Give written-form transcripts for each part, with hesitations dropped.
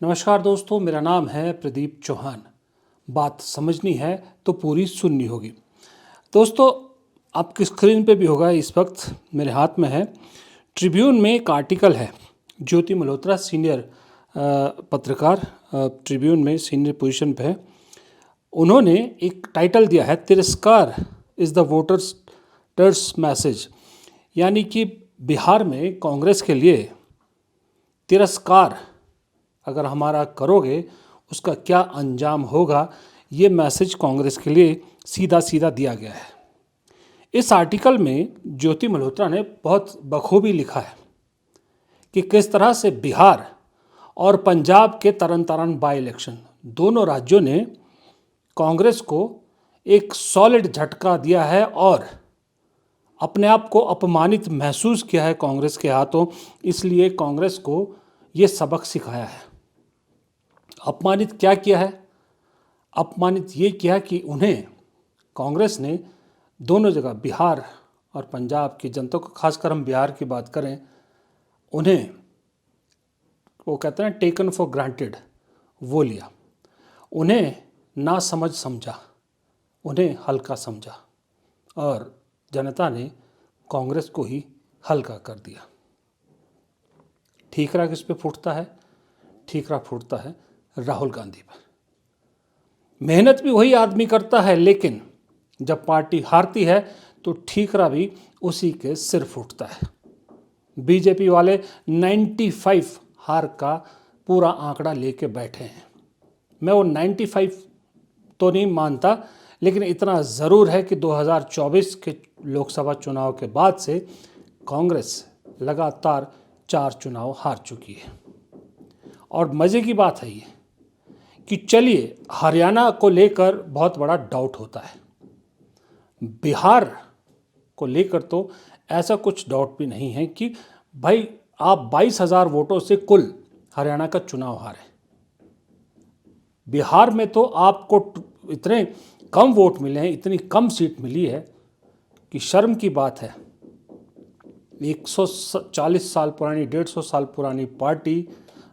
नमस्कार दोस्तों, मेरा नाम है प्रदीप चौहान। बात समझनी है तो पूरी सुननी होगी। दोस्तों, आपकी स्क्रीन पे भी होगा, इस वक्त मेरे हाथ में है। ट्रिब्यून में एक आर्टिकल है। ज्योति मल्होत्रा सीनियर पत्रकार, ट्रिब्यून में सीनियर पोजीशन पे है। उन्होंने एक टाइटल दिया है, तिरस्कार इज़ द वोटर्स मैसेज। यानी कि बिहार में कांग्रेस के लिए तिरस्कार अगर हमारा करोगे उसका क्या अंजाम होगा, ये मैसेज कांग्रेस के लिए सीधा सीधा दिया गया है। इस आर्टिकल में ज्योति मल्होत्रा ने बहुत बखूबी लिखा है कि किस तरह से बिहार और पंजाब के तरन तारण बाई इलेक्शन, दोनों राज्यों ने कांग्रेस को एक सॉलिड झटका दिया है और अपने आप को अपमानित महसूस किया है कांग्रेस के हाथों। इसलिए कांग्रेस को ये सबक सिखाया है। अपमानित क्या किया है? अपमानित ये किया कि उन्हें कांग्रेस ने दोनों जगह, बिहार और पंजाब की जनता को, खासकर हम बिहार की बात करें, उन्हें वो कहते हैं टेकन फॉर ग्रांटेड, वो लिया। उन्हें ना समझा, उन्हें हल्का समझा और जनता ने कांग्रेस को ही हल्का कर दिया। ठीकरा किस पे फूटता है? ठीकरा फूटता है राहुल गांधी पर। मेहनत भी वही आदमी करता है, लेकिन जब पार्टी हारती है तो ठीकरा भी उसी के सिर फूटता है। बीजेपी वाले 95 हार का पूरा आंकड़ा लेके बैठे हैं। मैं वो 95 तो नहीं मानता, लेकिन इतना ज़रूर है कि 2024 के लोकसभा चुनाव के बाद से कांग्रेस लगातार 4 चुनाव हार चुकी है। और मज़े की बात है ये कि चलिए, हरियाणा को लेकर बहुत बड़ा डाउट होता है, बिहार को लेकर तो ऐसा कुछ डाउट भी नहीं है कि भाई आप 22,000 वोटों से कुल हरियाणा का चुनाव हारे। बिहार में तो आपको इतने कम वोट मिले हैं, इतनी कम सीट मिली है कि शर्म की बात है। 140 साल पुरानी, 150 साल पुरानी पार्टी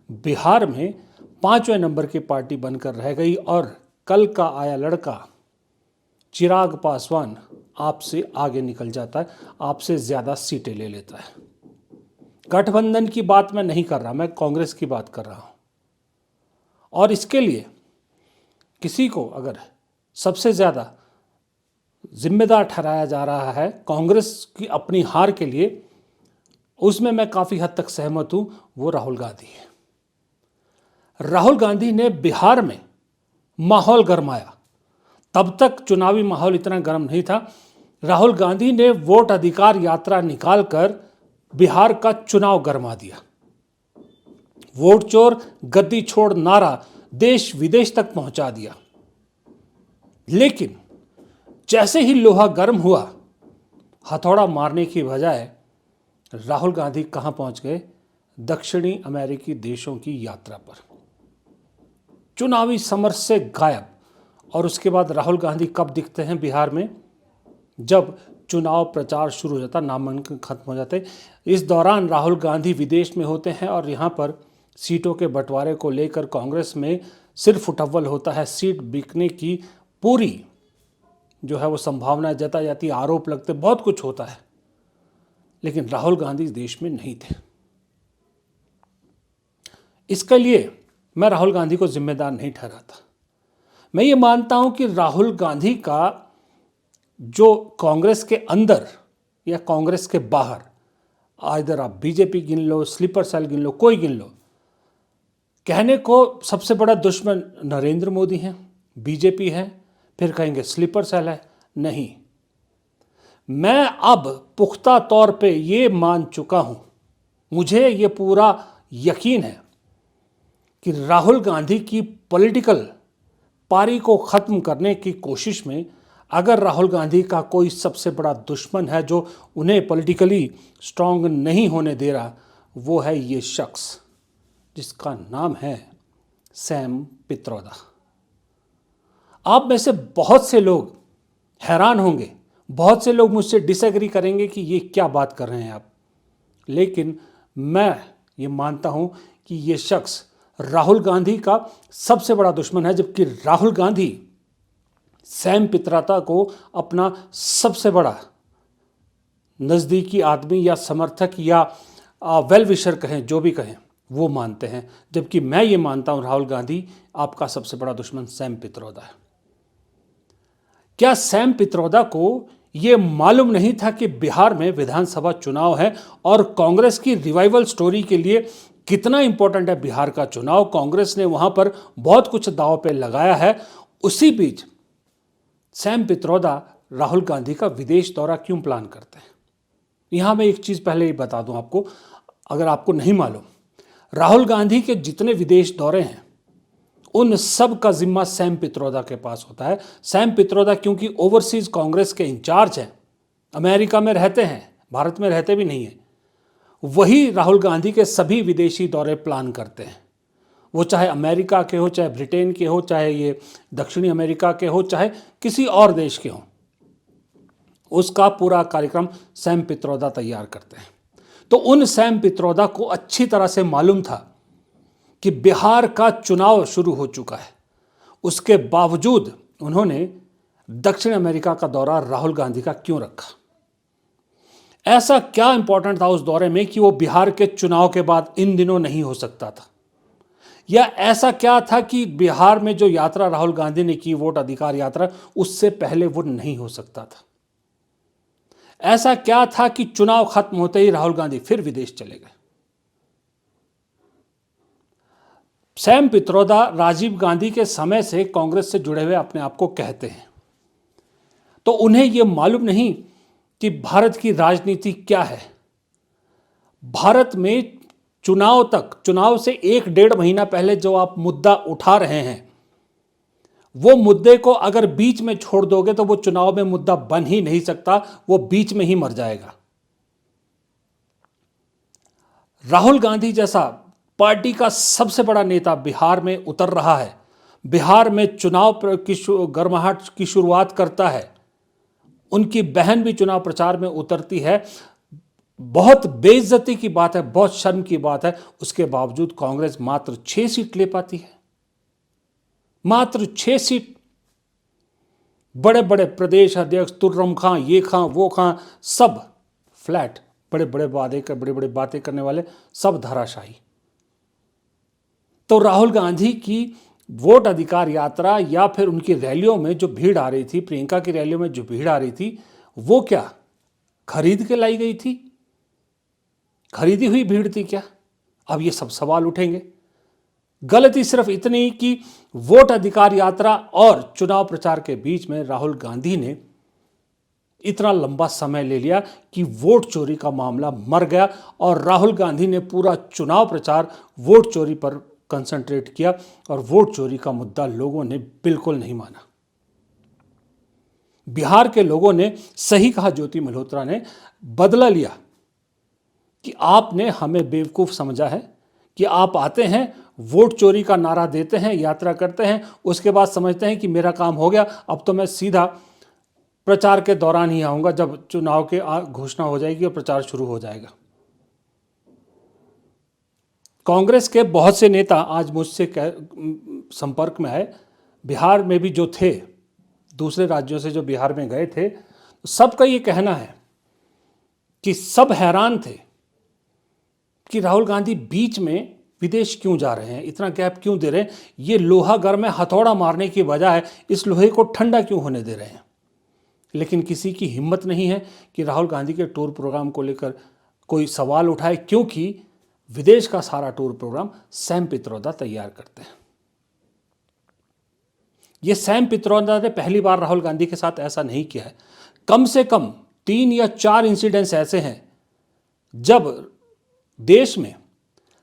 बिहार में 5वें नंबर की पार्टी बनकर रह गई और कल का आया लड़का चिराग पासवान आपसे आगे निकल जाता है, आपसे ज़्यादा सीटें ले लेता है। गठबंधन की बात मैं नहीं कर रहा, मैं कांग्रेस की बात कर रहा हूँ। और इसके लिए किसी को अगर सबसे ज़्यादा जिम्मेदार ठहराया जा रहा है कांग्रेस की अपनी हार के लिए, उसमें मैं काफ़ी हद तक सहमत हूँ, वो राहुल गांधी है। राहुल गांधी ने बिहार में माहौल गरमाया। तब तक चुनावी माहौल इतना गर्म नहीं था। राहुल गांधी ने वोट अधिकार यात्रा निकालकर बिहार का चुनाव गरमा दिया। वोट चोर गद्दी छोड़ नारा देश विदेश तक पहुंचा दिया। लेकिन जैसे ही लोहा गर्म हुआ, हथौड़ा मारने की बजाय राहुल गांधी कहां पहुंच गए? दक्षिणी अमेरिकी देशों की यात्रा पर, चुनावी समर से गायब। और उसके बाद राहुल गांधी कब दिखते हैं बिहार में? जब चुनाव प्रचार शुरू हो जाता, नामांकन खत्म हो जाते, इस दौरान राहुल गांधी विदेश में होते हैं और यहाँ पर सीटों के बंटवारे को लेकर कांग्रेस में सिर्फ उठव्वल होता है। सीट बिकने की पूरी जो है वो संभावना जताई जाती, आरोप लगते, बहुत कुछ होता है। लेकिन राहुल गांधी देश में नहीं थे। इसके लिए मैं राहुल गांधी को जिम्मेदार नहीं ठहराता। मैं ये मानता हूं कि राहुल गांधी का जो कांग्रेस के अंदर या कांग्रेस के बाहर, इधर आप बीजेपी गिन लो, स्लीपर सेल गिन लो, कोई गिन लो, कहने को सबसे बड़ा दुश्मन नरेंद्र मोदी हैं, बीजेपी है, फिर कहेंगे स्लीपर सेल है। नहीं, मैं अब पुख्ता तौर पे ये मान चुका हूं, मुझे ये पूरा यकीन है कि राहुल गांधी की पॉलिटिकल पारी को ख़त्म करने की कोशिश में अगर राहुल गांधी का कोई सबसे बड़ा दुश्मन है जो उन्हें पॉलिटिकली स्ट्रांग नहीं होने दे रहा, वो है ये शख्स जिसका नाम है सैम पित्रोदा। आप में से बहुत से लोग हैरान होंगे, बहुत से लोग मुझसे डिसएग्री करेंगे कि ये क्या बात कर रहे हैं आप, लेकिन मैं ये मानता हूँ कि ये शख्स राहुल गांधी का सबसे बड़ा दुश्मन है, जबकि राहुल गांधी सैम पित्रोदा को अपना सबसे बड़ा नज़दीकी आदमी या समर्थक या वेल विशर कहें, जो भी कहें, वो मानते हैं। जबकि मैं ये मानता हूं राहुल गांधी आपका सबसे बड़ा दुश्मन सैम पित्रोदा है। क्या सैम पित्रोदा को ये मालूम नहीं था कि बिहार में विधानसभा चुनाव है और कांग्रेस की रिवाइवल स्टोरी के लिए कितना इंपॉर्टेंट है बिहार का चुनाव? कांग्रेस ने वहां पर बहुत कुछ दांव पे लगाया है। उसी बीच सैम पित्रोदा राहुल गांधी का विदेश दौरा क्यों प्लान करते हैं? यहां मैं एक चीज पहले ही बता दूं आपको, अगर आपको नहीं मालूम, राहुल गांधी के जितने विदेश दौरे हैं उन सब का जिम्मा सैम पित्रोदा के पास होता है। सैम पित्रोदा क्योंकि ओवरसीज कांग्रेस के इंचार्ज हैं, अमेरिका में रहते हैं, भारत में रहते भी नहीं है, वही राहुल गांधी के सभी विदेशी दौरे प्लान करते हैं। वो चाहे अमेरिका के हो, चाहे ब्रिटेन के हो, चाहे ये दक्षिणी अमेरिका के हो, चाहे किसी और देश के हो, उसका पूरा कार्यक्रम सैम पित्रोदा तैयार करते हैं। तो उन सैम पित्रोदा को अच्छी तरह से मालूम था कि बिहार का चुनाव शुरू हो चुका है। उसके बावजूद उन्होंने दक्षिण अमेरिका का दौरा राहुल गांधी का क्यों रखा? ऐसा क्या इंपॉर्टेंट था उस दौरे में कि वो बिहार के चुनाव के बाद इन दिनों नहीं हो सकता था? या ऐसा क्या था कि बिहार में जो यात्रा राहुल गांधी ने की, वोट अधिकार यात्रा, उससे पहले वो नहीं हो सकता था? ऐसा क्या था कि चुनाव खत्म होते ही राहुल गांधी फिर विदेश चले गए? सैम पित्रोदा राजीव गांधी के समय से कांग्रेस से जुड़े हुए अपने आप को कहते हैं, तो उन्हें यह मालूम नहीं कि भारत की राजनीति क्या है। भारत में चुनाव से 1-1.5 महीना पहले जो आप मुद्दा उठा रहे हैं, वो मुद्दे को अगर बीच में छोड़ दोगे तो वो चुनाव में मुद्दा बन ही नहीं सकता, वो बीच में ही मर जाएगा। राहुल गांधी जैसा पार्टी का सबसे बड़ा नेता बिहार में उतर रहा है, बिहार में चुनाव की गर्माहट की शुरुआत करता है, उनकी बहन भी चुनाव प्रचार में उतरती है। बहुत बेइज्जती की बात है, बहुत शर्म की बात है। उसके बावजूद कांग्रेस मात्र 6 सीट ले पाती है, मात्र 6 सीट। बड़े बड़े प्रदेश अध्यक्ष तुर्रम खां, ये खां, वो खां, सब फ्लैट, बड़े बड़े बातें करने वाले सब धराशायी। तो राहुल गांधी की वोट अधिकार यात्रा या फिर उनकी रैलियों में जो भीड़ आ रही थी, प्रियंका की रैलियों में जो भीड़ आ रही थी, वो क्या खरीद के लाई गई थी? खरीदी हुई भीड़ थी क्या? अब ये सब सवाल उठेंगे। गलती सिर्फ इतनी कि वोट अधिकार यात्रा और चुनाव प्रचार के बीच में राहुल गांधी ने इतना लंबा समय ले लिया कि वोट चोरी का मामला मर गया और राहुल गांधी ने पूरा चुनाव प्रचार वोट चोरी पर कंसंट्रेट किया और वोट चोरी का मुद्दा लोगों ने बिल्कुल नहीं माना। बिहार के लोगों ने, सही कहा ज्योति मल्होत्रा ने, बदला लिया कि आपने हमें बेवकूफ़ समझा है कि आप आते हैं, वोट चोरी का नारा देते हैं, यात्रा करते हैं, उसके बाद समझते हैं कि मेरा काम हो गया, अब तो मैं सीधा प्रचार के दौरान ही आऊँगा जब चुनाव के घोषणा हो जाएगी और प्रचार शुरू हो जाएगा। कांग्रेस के बहुत से नेता आज मुझसे संपर्क में आए, बिहार में भी जो थे, दूसरे राज्यों से जो बिहार में गए थे, सबका ये कहना है कि सब हैरान थे कि राहुल गांधी बीच में विदेश क्यों जा रहे हैं, इतना गैप क्यों दे रहे हैं, ये लोहा गर्म में हथौड़ा मारने की बजाय इस लोहे को ठंडा क्यों होने दे रहे हैं। लेकिन किसी की हिम्मत नहीं है कि राहुल गांधी के टूर प्रोग्राम को लेकर कोई सवाल उठाए, क्योंकि विदेश का सारा टूर प्रोग्राम सैम पित्रोदा तैयार करते हैं। ये सैम पित्रोदा ने पहली बार राहुल गांधी के साथ ऐसा नहीं किया है। कम से कम 3 या 4 इंसिडेंट्स ऐसे हैं जब देश में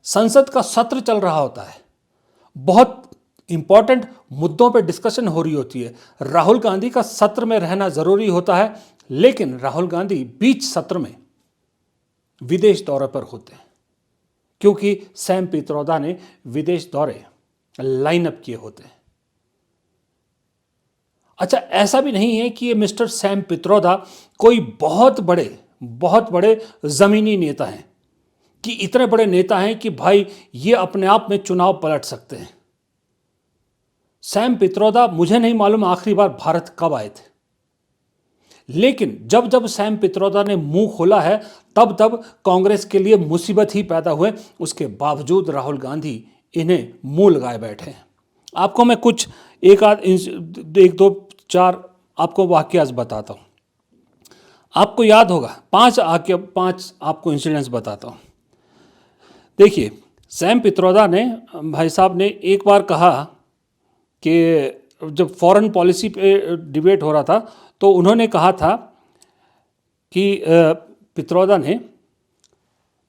संसद का सत्र चल रहा होता है, बहुत इंपॉर्टेंट मुद्दों पर डिस्कशन हो रही होती है, राहुल गांधी का सत्र में रहना जरूरी होता है, लेकिन राहुल गांधी बीच सत्र में विदेश दौरे पर होते हैं क्योंकि सैम पित्रोदा ने विदेश दौरे लाइनअप किए होते हैं। अच्छा, ऐसा भी नहीं है कि ये मिस्टर सैम पित्रोदा कोई बहुत बड़े जमीनी नेता हैं कि इतने बड़े नेता हैं कि भाई ये अपने आप में चुनाव पलट सकते हैं। सैम पित्रोदा मुझे नहीं मालूम आखिरी बार भारत कब आए थे, लेकिन जब जब सैम पित्रोदा ने मुंह खोला है तब तब कांग्रेस के लिए मुसीबत ही पैदा हुए। उसके बावजूद राहुल गांधी इन्हें मुंह लगाए बैठे हैं। आपको मैं कुछ एक दो चार आपको वाक्यास बताता हूं। आपको याद होगा, पांच आपको इंसिडेंट्स बताता हूं। देखिए, सैम पित्रोदा ने, भाई साहब ने एक बार कहा कि जब फॉरेन पॉलिसी पे डिबेट हो रहा था तो उन्होंने कहा था कि पित्रोदा ने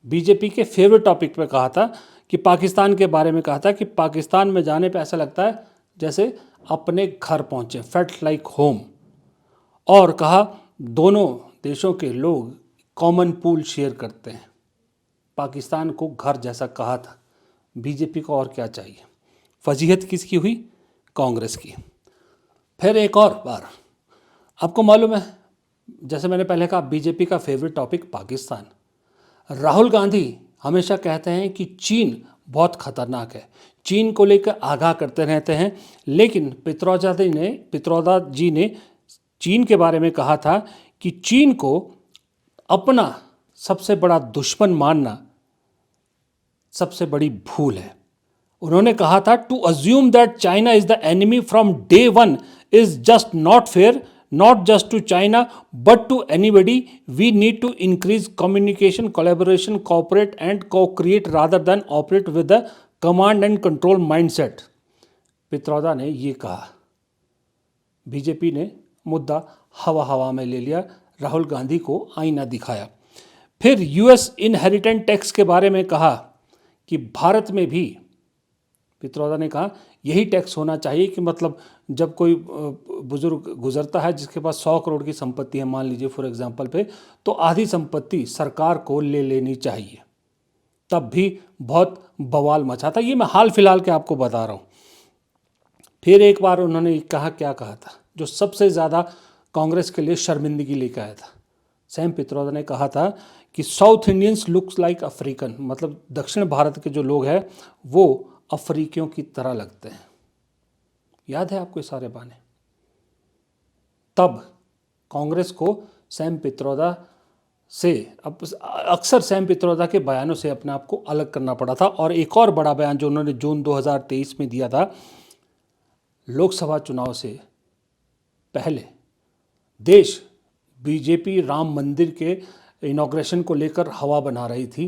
बीजेपी के फेवरेट टॉपिक पे कहा था कि पाकिस्तान के बारे में कहा था कि पाकिस्तान में जाने पे ऐसा लगता है जैसे अपने घर पहुंचे, फेल्ट लाइक होम। और कहा दोनों देशों के लोग कॉमन पूल शेयर करते हैं। पाकिस्तान को घर जैसा कहा था। बीजेपी को और क्या चाहिए? फजीहत किसकी हुई? कांग्रेस की। फिर एक और बार, आपको मालूम है, जैसे मैंने पहले कहा, बीजेपी का फेवरेट टॉपिक पाकिस्तान। राहुल गांधी हमेशा कहते हैं कि चीन बहुत खतरनाक है, चीन को लेकर आगाह करते रहते हैं, लेकिन पित्रोदा जी ने चीन के बारे में कहा था कि चीन को अपना सबसे बड़ा दुश्मन मानना सबसे बड़ी भूल है। उन्होंने कहा था to assume that China is the enemy from day one is just not fair, not just to China but to anybody. We need to increase communication, collaboration, cooperate and co-create rather than operate with the command and control mindset. Pitroda ने ये कहा। BJP ने मुद्दा हवा हवा में ले लिया, राहुल गांधी को आईना दिखाया। फिर यूएस इनहेरिटेंट टैक्स के बारे में कहा कि भारत में भी, पित्रोदा ने कहा, यही टैक्स होना चाहिए कि मतलब जब कोई बुजुर्ग गुजरता है जिसके पास 100 करोड़ की संपत्ति है, मान लीजिए फॉर एग्जांपल पे, तो आधी संपत्ति सरकार को ले लेनी चाहिए। तब भी बहुत बवाल मचा था। ये मैं हाल फिलहाल के आपको बता रहा हूँ। फिर एक बार उन्होंने कहा, क्या कहा था, जो सबसे ज़्यादा कांग्रेस के लिए शर्मिंदगी लेकर आया था। सैम पित्रोदा ने कहा था कि south Indians looks like African, मतलब दक्षिण भारत के जो लोग हैं वो अफ्रीकियों की तरह लगते हैं। याद है आपको ये सारे बहाने? तब कांग्रेस को सैम पित्रोदा से, अक्सर सैम पित्रोदा के बयानों से अपने आप को अलग करना पड़ा था। और एक और बड़ा बयान जो उन्होंने जून 2023 में दिया था, लोकसभा चुनाव से पहले देश बीजेपी राम मंदिर के इनॉग्रेशन को लेकर हवा बना रही थी।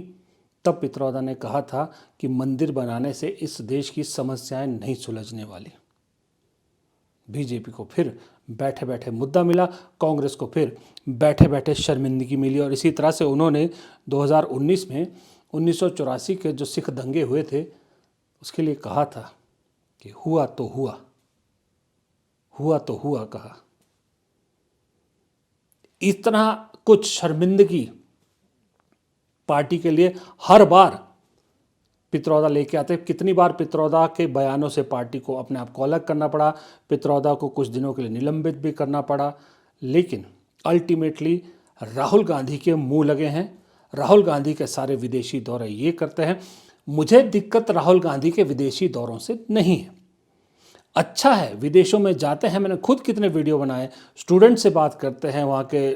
तब पित्रोदा ने कहा था कि मंदिर बनाने से इस देश की समस्याएं नहीं सुलझने वाली। बीजेपी को फिर बैठे बैठे मुद्दा मिला, कांग्रेस को फिर बैठे बैठे शर्मिंदगी मिली। और इसी तरह से उन्होंने 2019 में 1984 के जो सिख दंगे हुए थे उसके लिए कहा था कि हुआ तो हुआ, हुआ तो हुआ कहा। इस तरह कुछ शर्मिंदगी पार्टी के लिए हर बार पित्रोदा लेके आते। कितनी बार पित्रोदा के बयानों से पार्टी को अपने आप को अलग करना पड़ा, पित्रोदा को कुछ दिनों के लिए निलंबित भी करना पड़ा, लेकिन अल्टीमेटली राहुल गांधी के मुंह लगे हैं। राहुल गांधी के सारे विदेशी दौरे ये करते हैं। मुझे दिक्कत राहुल गांधी के विदेशी दौरों से नहीं है। अच्छा है, विदेशों में जाते हैं, मैंने खुद कितने वीडियो बनाए, स्टूडेंट से बात करते हैं, वहाँ के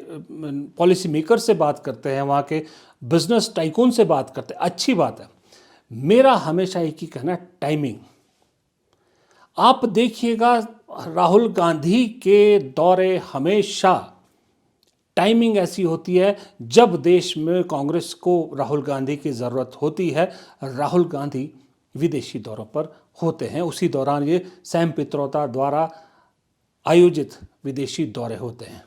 पॉलिसी मेकर से बात करते हैं, वहाँ के बिजनेस टाइकून से बात करते हैं, अच्छी बात है। मेरा हमेशा एक ही कहना, टाइमिंग। आप देखिएगा राहुल गांधी के दौरे हमेशा टाइमिंग ऐसी होती है जब देश में कांग्रेस को राहुल गांधी की ज़रूरत होती है, राहुल गांधी विदेशी दौरों पर होते हैं। उसी दौरान ये सैम पित्रोदा द्वारा आयोजित विदेशी दौरे होते हैं।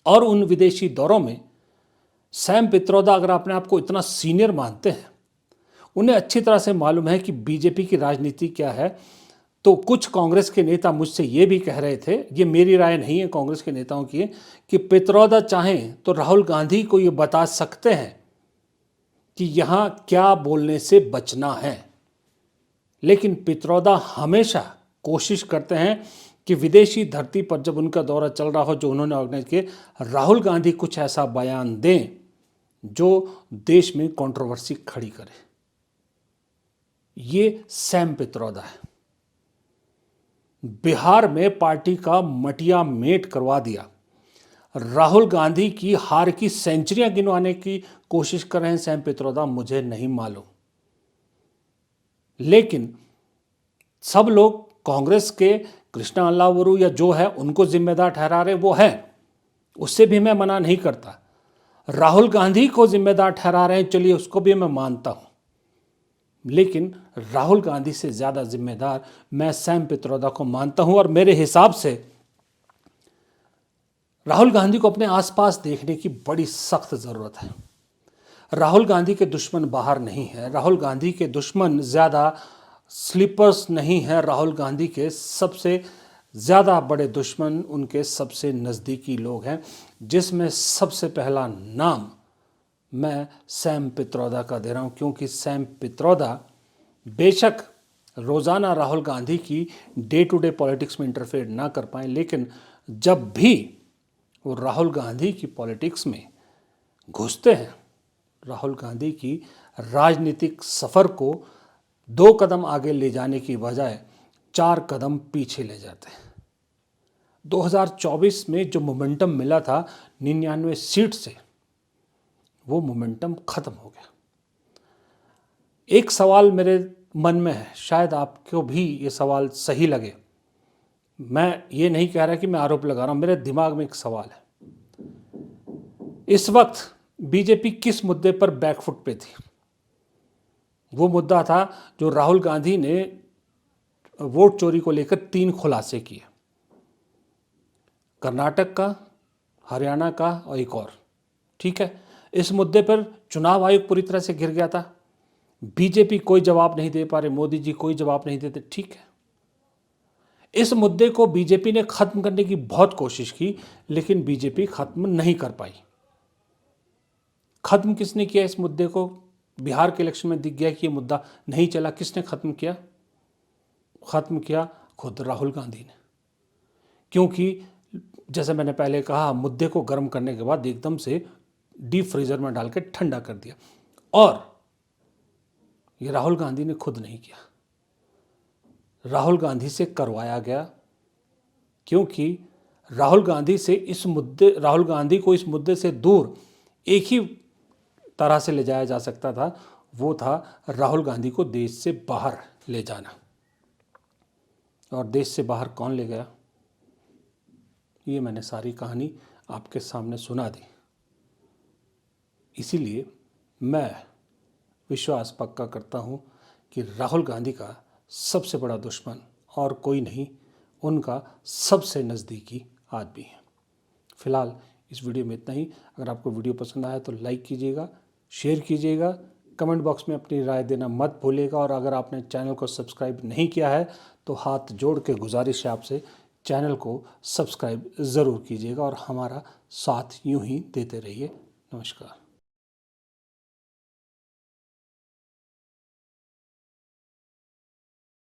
और उन विदेशी दौरों में सैम पित्रोदा, अगर अपने आप को इतना सीनियर मानते हैं, उन्हें अच्छी तरह से मालूम है कि बीजेपी की राजनीति क्या है। तो कुछ कांग्रेस के नेता मुझसे ये भी कह रहे थे, ये मेरी राय नहीं है, कांग्रेस के नेताओं की है, कि पित्रोदा चाहें तो राहुल गांधी को ये बता सकते हैं कि यहाँ क्या बोलने से बचना है। लेकिन पित्रोदा हमेशा कोशिश करते हैं कि विदेशी धरती पर जब उनका दौरा चल रहा हो, जो उन्होंने ऑर्गेनाइज किए, राहुल गांधी कुछ ऐसा बयान दें जो देश में कंट्रोवर्सी खड़ी करे। ये सैम पित्रोदा है। बिहार में पार्टी का मटिया मेट करवा दिया। राहुल गांधी की हार की सेंचुरियां गिनवाने की कोशिश कर रहे हैं सैम पित्रोदा, मुझे नहीं मालूम, लेकिन सब लोग कांग्रेस के कृष्णा अल्लावरू या जो है उनको जिम्मेदार ठहरा रहे, वो है, उससे भी मैं मना नहीं करता। राहुल गांधी को जिम्मेदार ठहरा रहे हैं, चलिए उसको भी मैं मानता हूं, लेकिन राहुल गांधी से ज्यादा जिम्मेदार मैं सैम पित्रोदा को मानता हूं। और मेरे हिसाब से राहुल गांधी को अपने आसपास देखने की बड़ी सख्त जरूरत है। राहुल गांधी के दुश्मन बाहर नहीं है, राहुल गांधी के दुश्मन ज्यादा स्लीपर्स नहीं है, राहुल गांधी के सबसे ज़्यादा बड़े दुश्मन उनके सबसे नज़दीकी लोग हैं, जिसमें सबसे पहला नाम मैं सैम पित्रोदा का दे रहा हूं, क्योंकि सैम पित्रोदा बेशक रोज़ाना राहुल गांधी की डे टू डे पॉलिटिक्स में इंटरफेयर ना कर पाए, लेकिन जब भी वो राहुल गांधी की पॉलिटिक्स में घुसते हैं, राहुल गांधी की राजनीतिक सफ़र को 2 कदम आगे ले जाने की बजाय 4 कदम पीछे ले जाते हैं। 2024 में जो मोमेंटम मिला था 99 सीट से, वो मोमेंटम खत्म हो गया। एक सवाल मेरे मन में है, शायद आपको भी ये सवाल सही लगे, मैं ये नहीं कह रहा कि मैं आरोप लगा रहा हूं, मेरे दिमाग में एक सवाल है। इस वक्त बीजेपी किस मुद्दे पर बैकफुट पे थी? वो मुद्दा था जो राहुल गांधी ने वोट चोरी को लेकर 3 खुलासे किए, कर्नाटक का, हरियाणा का और एक और, ठीक है। इस मुद्दे पर चुनाव आयोग पूरी तरह से घिर गया था, बीजेपी कोई जवाब नहीं दे पा रहे, मोदी जी कोई जवाब नहीं देते, ठीक है। इस मुद्दे को बीजेपी ने खत्म करने की बहुत कोशिश की, लेकिन बीजेपी खत्म नहीं कर पाई। खत्म किसने किया इस मुद्दे को? बिहार के इलेक्शन में दिख गया कि ये मुद्दा नहीं चला, किसने खत्म किया? खत्म किया खुद राहुल गांधी ने, क्योंकि जैसे मैंने पहले कहा, मुद्दे को गर्म करने के बाद एकदम से डीप फ्रीजर में डाल के ठंडा कर दिया, और ये राहुल गांधी ने खुद नहीं किया, राहुल गांधी से करवाया गया, क्योंकि राहुल गांधी को इस मुद्दे से दूर एक ही तरह से ले जाया जा सकता था, वो था राहुल गांधी को देश से बाहर ले जाना। और देश से बाहर कौन ले गया? ये मैंने सारी कहानी आपके सामने सुना दी। इसीलिए मैं विश्वास पक्का करता हूँ कि राहुल गांधी का सबसे बड़ा दुश्मन और कोई नहीं, उनका सबसे नज़दीकी आदमी है। फिलहाल इस वीडियो में इतना ही। अगर आपको वीडियो पसंद आया तो लाइक कीजिएगा, शेयर कीजिएगा, कमेंट बॉक्स में अपनी राय देना मत भूलिएगा, और अगर आपने चैनल को सब्सक्राइब नहीं किया है तो हाथ जोड़ के गुजारिश है आपसे, चैनल को सब्सक्राइब ज़रूर कीजिएगा और हमारा साथ यूं ही देते रहिए। नमस्कार।